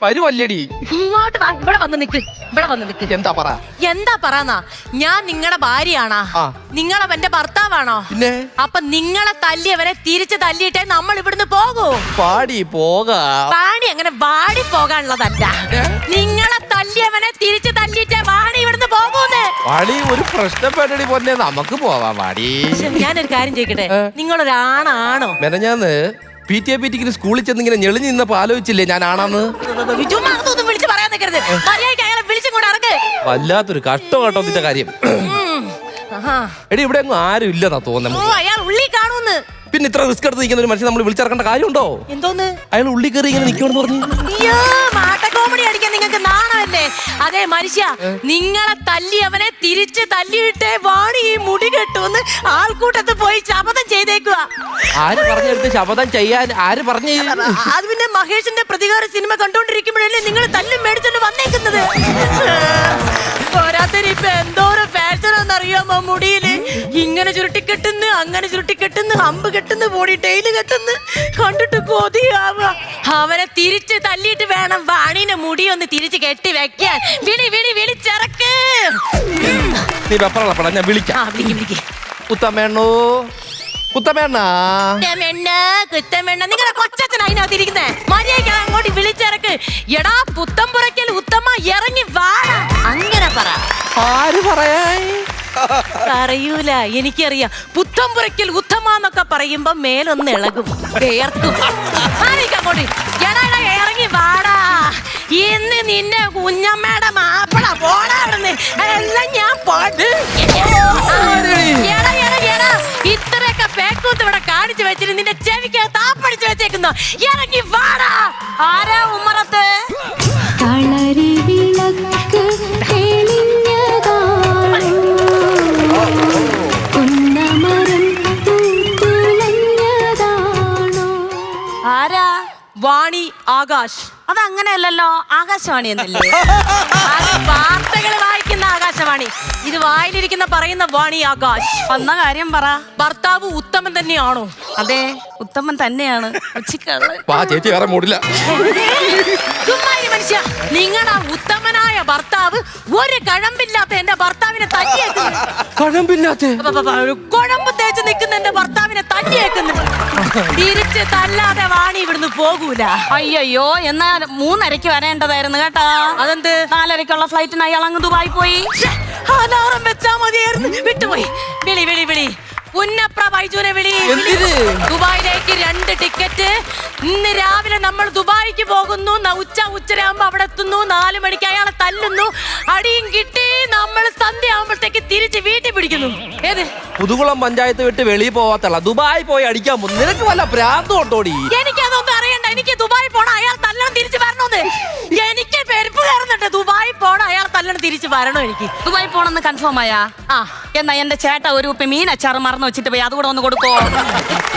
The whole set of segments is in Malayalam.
വരുവല്ലേടി, ഇങ്ങോട്ട് വാ. ഇവിടെ വന്ന് നിക്ക്. എന്താ പറ? എന്താ പറയാ? ഞാൻ നിങ്ങളുടെ ഭാര്യയാണോ? നിങ്ങളെ എന്റെ ഭർത്താവാണോ? പിന്നെ അപ്പൊ നിങ്ങളെ തല്ലിയവരെ തിരിച്ച് തല്ലിയിട്ടേ നമ്മൾ ഇവിടുന്ന് പോകൂ. പാടി വാണി അങ്ങനെ വാടി പോകാനുള്ളതല്ല. നിങ്ങളെ തല്ലിയവനെ തിരിച്ച് തല്ലിയിട്ടേ വാണി ഇവിടുന്ന് പോകൂന്ന്. വാടി ഒരു പ്രശ്നപ്പെട്ടടി പൊന്നെ, നമുക്ക് പോവാം വാടി. ഞാനൊരു കാര്യം ചോദിക്കട്ടെ, നിങ്ങളൊരാണാണോ? മെനഞ്ഞാന്ന് PTA സ്കൂളിൽ ചെന്ന് ഇങ്ങനെ ഞെളിഞ്ഞ് നിന്നപ്പോ ആലോചിച്ചില്ലേ ഞാൻ ആണെന്ന്? വിളിച്ച് പറയാൻ നിൽക്കരുത്. മര്യാദയ്ക്ക് അയാളെ വിളിച്ചും ഇറങ്ങ്. വല്ലാത്തൊരു കഷ്ടം കേട്ടോ നിന്റെ കാര്യം. എടി ഇവിടെ ഒന്നും ആരും ഇല്ലെന്നാ തോന്നുന്നു. അയാൾ ഉള്ളി കാണൂന്ന്. പിന്നെ ഇത്ര റിസ്ക് എടുത്ത് നിൽക്കുന്ന ഒരു മനുഷ്യൻ നമ്മൾ വിളിച്ചിറക്കേണ്ട കാര്യമുണ്ടോ? എന്തോന്ന് അയാൾ ഉള്ളി കയറി ഇങ്ങനെ നിൽക്കുമെന്ന് പറഞ്ഞു. കോമഡി അടിക്കാൻ നിങ്ങൾക്ക് നാണമല്ലേ? അതെ മനുഷ്യ, നിങ്ങളെ തല്ലിയവനെ തിരിച്ച് തല്ലിയിട്ടേ വാണി ഈ മുടി കെട്ടുമെന്ന് ആൾക്കൂട്ടത്ത് പോയി ശപഥം ചെയ്തേക്കുക. ആര് പറഞ്ഞെടുത്ത് ശപഥം ചെയ്യാൻ? ആര് പറഞ്ഞു? അത് പിന്നെ മഹേഷിന്റെ പ്രതികാര സിനിമ കണ്ടോണ്ടിരിക്കുമ്പോഴല്ലേ നിങ്ങൾ തല്ലും മേടിച്ചോണ്ട് വന്നേക്കുന്നത്. പോരാത്തതിന് ഇപ്പൊ എന്തോരം ഫാഷനാന്നറിയാമോ മുടിയില്? ഇങ്ങനെ ചുരുട്ടിക്കെട്ടുന്നു, അങ്ങനെ ചുരുട്ടിക്കെട്ടുന്നു, അമ്പ് കെട്ടുന്നു, ബോഡി ടെയില് കെട്ടുന്നു. കണ്ടിട്ട് കൊതിയാവുക. അവനെ തിരിച്ച് തല്ലിയിട്ട് വേണം വാണീനെ മുടി ഒന്ന് തിരിച്ച് കെട്ടി വെക്കാൻ. വിളിച്ചിറക്ക്. നീ വെപ്പറ, ഞാൻ വിളിക്കാം. കുത്തമ്മേണ്ണോ, കുത്തമ്മേണ്ണ, നിങ്ങളെ കൊച്ചച്ഛൻ അതിനകത്ത് ഇരിക്കുന്നേ. മര്യാദയ്ക്ക് അങ്ങോട്ട് വിളിച്ചിറക്ക്. എടാ പുത്തമ്പുറയ്ക്കൽ ഉത്തമ ഇറങ്ങി വാടാ. അങ്ങനെ പറ. ആര് പറയാൻ? പറയൂല, എനിക്കറിയാം. പുത്തമ്പുറയ്ക്കൽ ഉത്തമാന്നൊക്കെ പറയുമ്പോ മേലൊന്ന് ഇളകും, വേർക്കും. അങ്ങോട്ട് ഇറങ്ങി വാടാ. ഇന്ന് നിന്നെ കുഞ്ഞമ്മയുടെ മാപ്പിള പോടാണെന്ന് എല്ലാം ഞാൻ പാട്ട്. ഇത്രയൊക്കെ പേക്കൂത്ത് ഇവിടെ കാണിച്ചു വെച്ചിട്ട് നിന്റെ ചെവിക്ക് താപ്പടിച്ചു വെച്ചേക്കുന്നോ? ഇറങ്ങി വാടാ. ആരാ ഉമ്മറത്ത്? ആരാ? വാണി ആകാശ്. അതങ്ങനെയല്ലല്ലോ, ആകാശവാണി എന്നല്ലേ? വാർത്തകൾ വായിക്കുന്ന ആകാശവാണി. ഇത് വായിലിരിക്കുന്ന പറയുന്ന വാണി ആകാശ്. വന്ന കാര്യം പറ. ഭർത്താവ് ഉത്തമൻ തന്നെയാണോ? അതെ, ഉത്തമൻ തന്നെയാണ്. ചേച്ചി വേറെ മൂടില്ല. മനുഷ്യ, നിങ്ങളുടെ ഉത്തമനായ ഭർത്താവ് ഒരു കഴമ്പില്ലാത്ത എന്റെ ഭർത്താവിനെ തല്ലിയേക്കുന്നു. കുഴമ്പ് തേച്ച് നിൽക്കുന്ന എന്റെ ഭർത്താവിനെ തല്ലിയേക്കുന്നു. തിരിച്ച് തല്ലാതെ വാണി ഇവിടുന്ന് പോകൂല. അയ്യോ, എന്നാ 3:30 വരേണ്ടതായിരുന്നു കേട്ടാ. അതെന്ത്? 4:30 ഫ്ലൈറ്റിന് അയാൾ അങ്ങ് ദുബായി പോയി. അലാറം വെച്ചാ മതിയായിരുന്നു. വിട്ടുപോയി. വിളി പുന്നപ്ര ബൈജുനെ വിളി. ദുബായിലേക്ക് 2 ടിക്കറ്റ്. ഇന്ന് രാവിലെ നമ്മൾ ദുബായിക്ക് പോകുന്നു. ഉച്ചരാകുമ്പോ അവിടെ എത്തുന്നു. 4 മണിക്ക് അയാളെ തല്ലുന്നു. അടിയും കിട്ടി. നമ്മൾ സന്ധ്യ ആകുമ്പോഴത്തേക്ക് തിരിച്ച് വീട്ടിൽ പിടിക്കുന്നു. ഏത്? പുതുകുളം പഞ്ചായത്ത് വിട്ട് വെളിയിൽ പോവാത്തല്ല, ദുബായി പോയി അടിക്കാൻ പോകുന്നു. നിനക്ക് വല്ല ഭ്രാന്ത് കൊണ്ടോടി? എനിക്കതൊന്നും അറിയണ്ട. എനിക്ക് ദുബായി പോണം, അയാൾ തല്ലണം തിരിച്ച് വരണോന്ന്. എനിക്ക് പെരുപ്പ് കയറുന്നുണ്ട്. ദുബായി പോണം, അയാൾ തല്ലണം തിരിച്ച് വരണോ? എനിക്ക് ദുബായി പോണെന്ന് കൺഫേം ആയാ? എന്നാ എന്റെ ചേട്ട ഒരു മീനച്ചാറ് മറന്നു വെച്ചിട്ട് പോയി അതുകൂടെ ഒന്ന് കൊടുക്കോ?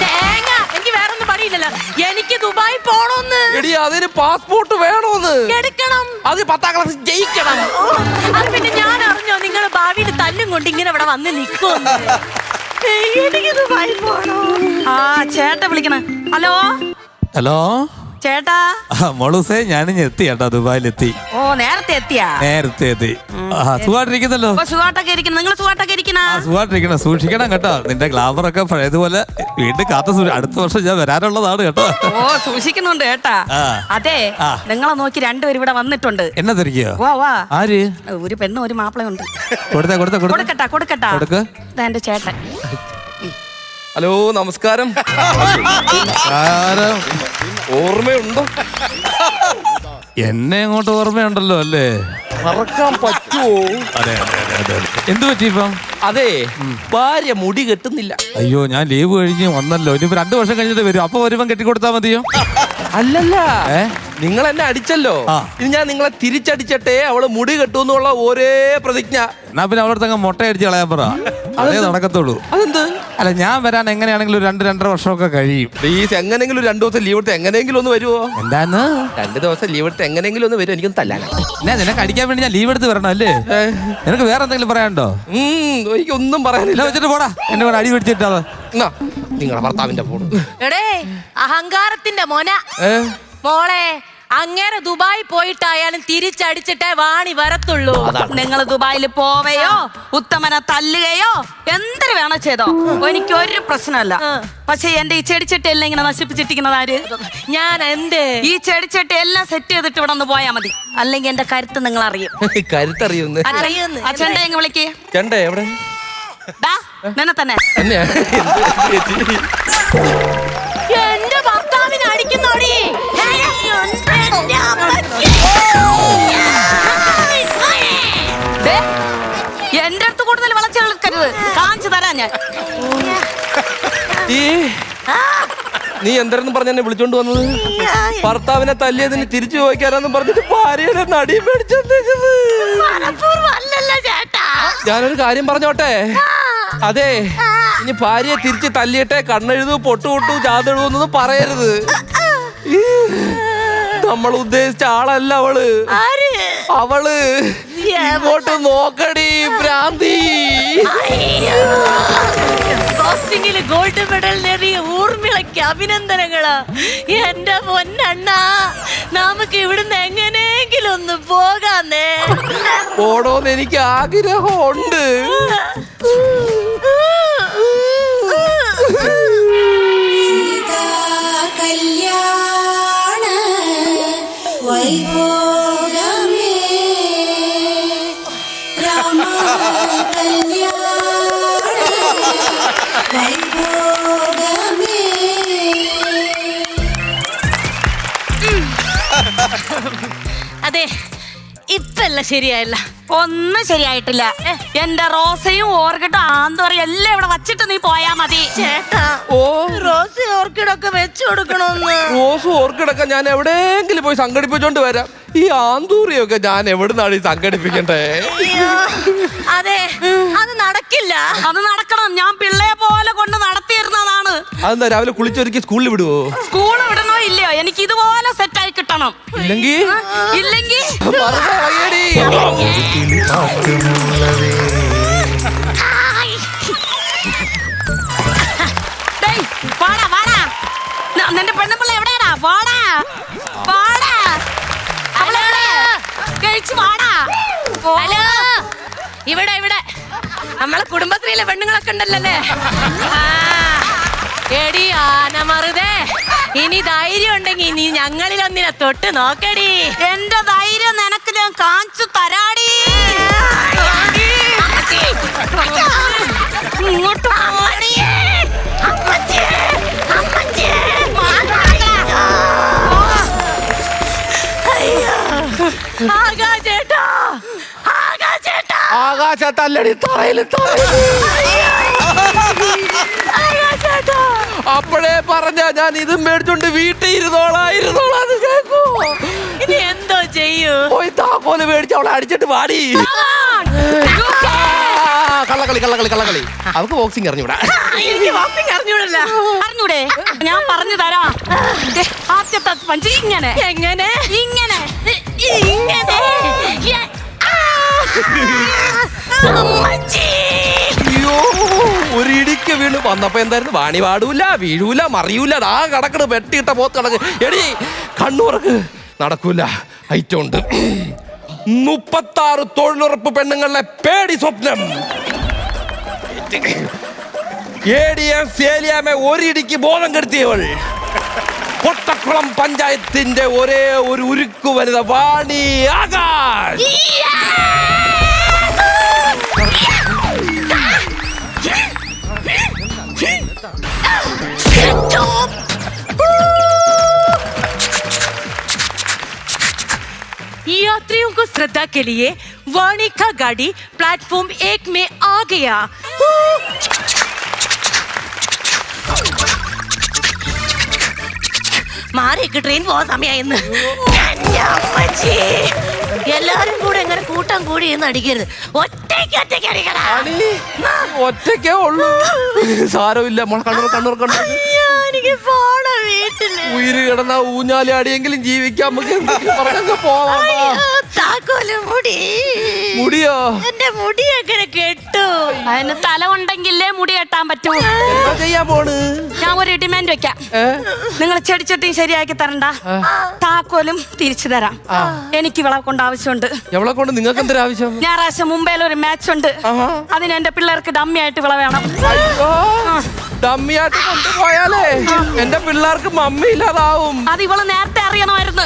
തേങ്ങ, എനിക്ക് വേറൊന്നും പണിയില്ലല്ലോ. എനിക്ക് ദുബായി പോണോന്ന്. അതിന് പാസ്പോർട്ട് വേണോന്ന്? എടുക്കണം. അത് 10ാം ക്ലാസ് ജയിക്കണം. അത് പിന്നെ ഞാൻ അറിഞ്ഞോ നിങ്ങൾ ഭാവിയിൽ തല്ലും കൊണ്ട് ഇങ്ങനെ ഇവിടെ വന്ന് നിൽക്കുമെന്ന്? എനിക്ക് ദുബായി പോണോ? ചേട്ട വിളിക്കണ. ഹലോ ചേട്ടാ. മോളൂസേ, ഞാനിഞ്ഞ് എത്തി കേട്ടോ, ദുബായിലെത്തി. ഓ, നേരത്തെ എത്തിയാ? നേരത്തെ എത്തി. സുഖമായിട്ടിരിക്കുന്നല്ലോ? സുഖമായിട്ടൊക്കെ ഇരിക്കുന്നു. നിങ്ങൾ സുഖമായിട്ടൊക്കെ ഇരിക്കണ? സുഖമായിട്ടിരിക്കണം. സൂക്ഷിക്കണം കേട്ടോ, നിന്റെ ഗ്ലാമറൊക്കെ പഴയതുപോലെ വീണ്ടും അടുത്ത വർഷം ഞാൻ വരാനുള്ളതാണ് കേട്ടോ. ഓ, സൂക്ഷിക്കുന്നുണ്ട് കേട്ടാ. അതെ, നിങ്ങളെ നോക്കി 2 പേര് ഇവിടെ വന്നിട്ടുണ്ട്. എന്നാ തിരികെയോ? വാ. ആര്? ഒരു പെണ്ണും ഒരു മാപ്പിളയുണ്ട്. കൊടുക്കട്ടാ. എന്റെ ചേട്ടൻ. ഹലോ, നമസ്കാരം. ഓർമ്മയുണ്ടോ? എന്നെ അങ്ങോട്ട് ഓർമ്മയുണ്ടല്ലോ അല്ലേ? മറക്കാൻ പറ്റുമോ? അതെ. എന്ത് പറ്റി ഇപ്പം? അതെ, ഭാര്യ മുടി കെട്ടുന്നില്ല. അയ്യോ, ഞാൻ ലീവ് കഴിഞ്ഞ് വന്നല്ലോ. ഇനിയിപ്പോ 2 വർഷം കഴിഞ്ഞിട്ട് വരും. അപ്പൊ വരുമ്പം കെട്ടിക്കൊടുത്താ മതിയോ? അല്ലല്ല, നിങ്ങൾ എന്നെ അടിച്ചല്ലോ. ആ. ഇനി ഞാൻ നിങ്ങളെ തിരിച്ചടിച്ചട്ടെ അവള് മുടി കെട്ടുന്നുള്ള ഒരേ പ്രതിജ്ഞ. എന്നാ പിന്നെ അവളടുത്തങ്ങ് മുട്ട അടിച്ച് കളയാൻ പറ. അതേ നടക്കത്തുള്ളൂ. അതെന്ത്? അല്ല, ഞാൻ വരാൻ എങ്ങനെയാണെങ്കിലും 2-2.5 വർഷമൊക്കെ കഴിയും. പ്ലീസ്, എങ്ങനെങ്കിലും 2 ദിവസം ലീവ് എടുത്ത് എങ്ങനെയെങ്കിലും ഒന്ന് വരുമോ? എന്താന്ന്? 2 ദിവസം ലീവ് എടുത്ത് എങ്ങനെയെങ്കിലും ഒന്ന് വരും. എനിക്കൊന്ന് തല്ലാനാ. എന്നാ നിനക്ക് അടിക്കാൻ വേണ്ടി ഞാൻ ലീവ് എടുത്ത് വരണം അല്ലേ? നിനക്ക് വേറെ എന്തെങ്കിലും പറയാനുണ്ടോ? എനിക്കൊന്നും പറയാനില്ല. വെച്ചിട്ട് പോടാ, എന്നെ കൂടെ അടി പിടിച്ചിട്ടാ. നിങ്ങളുടെ ഭർത്താവിന്റെ ഫോൺ. എടേ അഹങ്കാരത്തിന്റെ മോന മോളെ, അങ്ങനെ ദുബായി പോയിട്ടായാലും തിരിച്ചടിച്ചിട്ടേ വാണി വരത്തുള്ളൂ. നിങ്ങൾ ദുബായിൽ പോവയോ ഉത്തമനെ തല്ലുകയോ എന്തൊരു വേണം ചെയ്തോ, എനിക്ക് ഒരു പ്രശ്നമല്ല. പക്ഷെ എന്റെ ഈ ചെടിച്ചട്ടി എല്ലാം ഇങ്ങനെ നശിപ്പിച്ചിട്ടിരിക്കുന്നത് ആര്? ഞാൻ എന്ത് ഈ ചെടിച്ചട്ടി എല്ലാം സെറ്റ് ചെയ്തിട്ട് ഇവിടെ ഒന്ന് പോയാ മതി, അല്ലെങ്കിൽ എന്റെ കരുത്ത് നിങ്ങൾ അറിയും. കരുത്തറിയുന്നു. അച്ഛൻ്റെ എങ്ങ് വിളിക്കേ. ചെണ്ടേ എവിടെ? നിന്നെ തന്നെ. എന്റെ ഭർത്താവിനെ അടിക്കുന്നോടി. എന്റെ അടുത്ത് കൂടുതൽ വളച്ചെടുക്കരുത്, കാണിച്ചു തരാം ഞാൻ. നീ എന്തായിരുന്നു പറഞ്ഞ എന്നെ വിളിച്ചോണ്ട് വന്നത്? ഭർത്താവിനെ തല്ലിയതിന് തിരിച്ചു ചോദിക്കാനെന്നും പറഞ്ഞിട്ട് ഭാര്യയുടെ നടി മേടിച്ചോണ്ടേക്കുന്നത്. ഞാനൊരു കാര്യം പറഞ്ഞോട്ടെ. അതെ, ഇനി ഭാര്യയെ തിരിച്ച് തല്ലിയിട്ടെ കണ്ണെഴുതു പൊട്ടുപൊട്ടു ജാതെഴുതൊന്നും പറയരുത്. നമ്മൾ ഉദ്ദേശിച്ച ആളല്ല അവള്. അവള് ഇങ്ങോട്ട് നോക്കടി ഭ്രാന്തി. ബോക്സിംഗില് ഗോൾഡ് മെഡൽ നേടിയ ഊർമിളയ്ക്ക് അഭിനന്ദനങ്ങള്. എന്റെ പൊന്നണ്ണ, നമുക്ക് ഇവിടുന്ന് എങ്ങനെയെങ്കിലും ഒന്ന് പോകാന്നേ. പോടോന്ന് എനിക്ക് ആഗ്രഹമുണ്ട്. കല്യാണ വൈഭോഗമേ രാമ കല്യാണ വൈഭോഗമേ. അതെ, ഇപ്പല്ല ശരിയായല്ല. ഒന്നും ശരിയായിട്ടില്ല. എന്റെ റോസയും ഓർക്കിഡും ആന്തോറും എല്ലാം ഇവിടെ വച്ചിട്ട് നീ പോയാ മതി. ചേട്ടാ, റോസ് ഓർക്കിഡൊക്കെ വെച്ചു കൊടുക്കണോന്ന്. റോസ് ഓർക്കിഡൊക്കെ ഞാൻ എവിടെയെങ്കിലും പോയി സംഘടിപ്പിച്ചോണ്ട് വരാം. ഈ ആന്തൂറിയൊക്കെ ഞാൻ എവിടുന്നാണ് ഈ സംഘടിപ്പിക്കണ്ടേ? അതെ, അത് നടക്കില്ല. അത് നടക്കണം. ഞാൻ പിള്ളയെ പോലെ കൊണ്ട് നടത്തിയിരുന്നതാണ്. അതെന്താ, രാവിലെ കുളിച്ചൊരുക്കി സ്കൂളിൽ വിടുവോ? സ്കൂൾ വിടണോ ഇല്ലയോ, എനിക്ക് ഇതുപോലെ സെറ്റായി കിട്ടണം. ഇല്ലെങ്കിൽ നിന്റെ പെണ്ണുപിള്ള എവിടെയാടാ? വാടാ വാടാ, കഴിച്ചു വാടാ. ഹലോ, ഇവിടെ ഇവിടെ നമ്മളെ കുടുംബശ്രീയിലെ പെണ്ണുങ്ങളൊക്കെ ഉണ്ടല്ലേ. എടി ആനമറുതേ, ഇനി ധൈര്യം ഉണ്ടെങ്കിൽ നീ ഞങ്ങളിലൊന്നിനെ തൊട്ട് നോക്കടി. എന്റെ ധൈര്യം നിനക്ക് ഞാൻ കാണിച്ചു തരാടി. ഇങ്ങോട്ട് ആകാശത്തല്ലടി തറയിൽ. അപ്പോഴേ പറഞ്ഞ ഞാൻ ഇതും മേടിച്ചോണ്ട് വീട്ടിൽ ഇരുന്നോളാന്ന് കേക്കൂ. ഇനി എന്തോ ചെയ്യൂ? പോയി താക്കോല് മേടിച്ച് അവളെ അടിച്ചിട്ട് പാടി. കള്ളക്കളി കള്ളക്കളി കള്ളക്കളി. അവർക്ക് ബോക്സിംഗ് അറിഞ്ഞൂടാ. എനിക്ക് ബോക്സിംഗ് അറിഞ്ഞൂടല്ല. അറിഞ്ഞൂടെ? ഞാൻ പറഞ്ഞു തരാം. ആദ്യത്തെ പഞ്ച് ഇങ്ങനെ എങ്ങനെ ഇങ്ങനെ ഇങ്ങനെ. അയ്യോ, ഒരു ഇടിക്ക് വീണ് വന്നപ്പോ എന്തായിരുന്നു? വാണി പാടൂല, വീഴൂല, മറിയൂല, ആ കടക്കണ് വെട്ടിയിട്ട പോത്ത് കണക്ക്. എടി കണ്ണൂർക്ക് നടക്കൂല. ഐറ്റം ഉണ്ട്. 36 തൊഴിലുറപ്പ് പെണ്ണുങ്ങളുടെ പേടി സ്വപ്നം. ഒരിടിക്ക് ബോധം കെടുത്തിയവൾ പൊട്ടക്കുളം പഞ്ചായത്തിന്റെ ഒരേ ഒരു ഉരുക്കു വനിത വാണി ആകാശ്. ഈ രാത്രി यात्रियों को श्रद्धा के लिए वाणी का गाड़ी प्लेटफॉर्म 1 में आ गया। മാറിക്ക് ട്രെയിൻ പോകാൻ സമയമായിന്ന്. എല്ലാരും കൂടെ എങ്ങനെ കൂട്ടം കൂടി എന്ന് അടിക്കരുത്. ഒറ്റയ്ക്ക് അടിക്കടാ. ഒറ്റയ്ക്കേ ഉള്ളൂ. സാരമില്ല മോളെ. കണ്ണൂർ എനിക്ക് പോണ വീട്ടില്. ഉയിര് കിടന്ന ഊഞ്ഞാലി അടിയെങ്കിലും ജീവിക്കാൻ നമുക്ക് പറഞ്ഞ പോവാം. താക്കോല് മുടി. മുടിയോ? എന്റെ മുടി എങ്ങനെ കെട്ടു? അതിന് തല ഉണ്ടെങ്കിലേ മുടി കെട്ടാൻ പറ്റൂ. എന്താ ചെയ്യാൻ പോണ്? ഞാൻ ഒരു ഡിമാൻഡ് വെക്കാം. നിങ്ങൾ ചെടിച്ചട്ടി ശരിയാക്കി തരണ്ട, താക്കോലും തിരിച്ചു തരാം. എനിക്ക് ഇവളെ കൊണ്ട് ആവശ്യമുണ്ട്. എവളെ കൊണ്ട് നിങ്ങൾക്ക് എന്തൊരു ആവശ്യം? ഞായറാഴ്ച മുംബൈയിൽ ഒരു മാച്ച് ഉണ്ട്. അതിന് എന്റെ പിള്ളേർക്ക് ഡമ്മി ആയിട്ട് ഇവളെ വേണം. ഡമ്മിയായിട്ട് കൊണ്ടുപോയാലേ എന്റെ പിള്ളേർക്ക് മമ്മി ഇല്ലാതാവും. അത് ഇവള് നേരത്തെ അറിയണമായിരുന്നു.